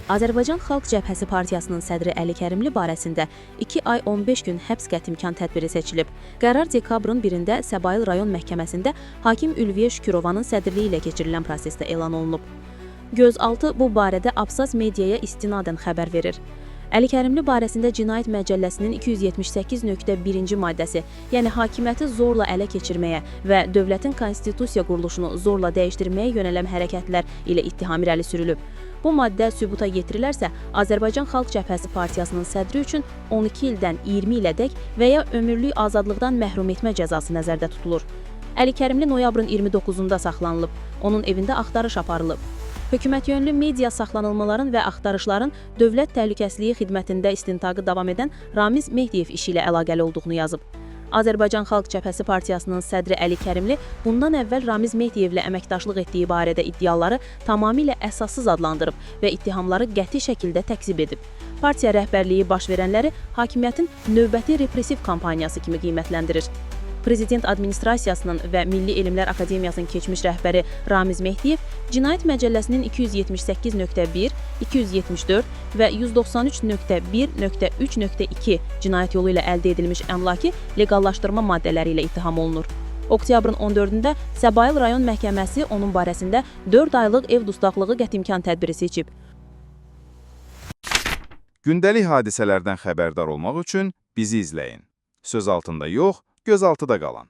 Azərbaycan Xalq Cəbhəsi Partiyasının sədri Əli Kərimli barəsində 2 ay 15 gün həbs qətimkan tədbiri seçilib. Qərar dekabrın 1-də Səbail rayon məhkəməsində hakim Ülviyə Şükürovanın sədrliyi ilə keçirilən prosesdə elan olunub. Gözaltı bu barədə Absaz mediaya istinadən xəbər verir. Əli Kərimli barəsində Cinayət Məcəlləsinin 278.1-ci maddəsi, yəni hakimiyyəti zorla ələ keçirməyə və dövlətin konstitusiya quruluşunu zorla dəyişdirməyə yönələn hərəkətlər ilə ittiham irəli sürülüb. Bu maddə sübuta yetirilərsə, Azərbaycan Xalq Cəbhəsi Partiyasının sədri üçün 12 ildən 20 ilədək və ya ömürlük azadlıqdan məhrum etmə cəzası nəzərdə tutulur. Əli Kərimli noyabrın 29-da saxlanılıb, onun evində axtarış aparılıb. Hökumətyönlü media saxlanılmaların və axtarışların Dövlət Təhlükəsizliyi Xidmətində istintaqı davam edən Ramiz Mehdiyev işi ilə əlaqəli olduğunu yazıb. Azərbaycan Xalq Cəbhəsi Partiyasının sədri Əli Kərimli bundan əvvəl Ramiz Mehdiyevlə əməkdaşlıq etdiyi barədə iddiaları tamamilə əsassız adlandırıb və ittihamları qəti şəkildə təkzib edib. Partiya rəhbərliyi baş verənləri hakimiyyətin növbəti repressiv kampaniyası kimi qiymətləndirir. Prezident Administrasiyasının və Milli Elmlər Akademiyasının keçmiş rəhbəri Ramiz Mehdiyev Cinayət Məcəlləsinin 278.1, 274 və 193.1.3.2 cinayət yolu ilə əldə edilmiş əmlaki leqallaşdırma maddələri ilə ittiham olunur. Oktyabrın 14-də Səbail rayon məhkəməsi onun barəsində 4 aylıq ev dustaqlığı qətimkan tədbiri seçib. Gündəlik hadisələrdən xəbərdar olmaq üçün bizi izləyin. Söz altında yox, göz altıda qalın.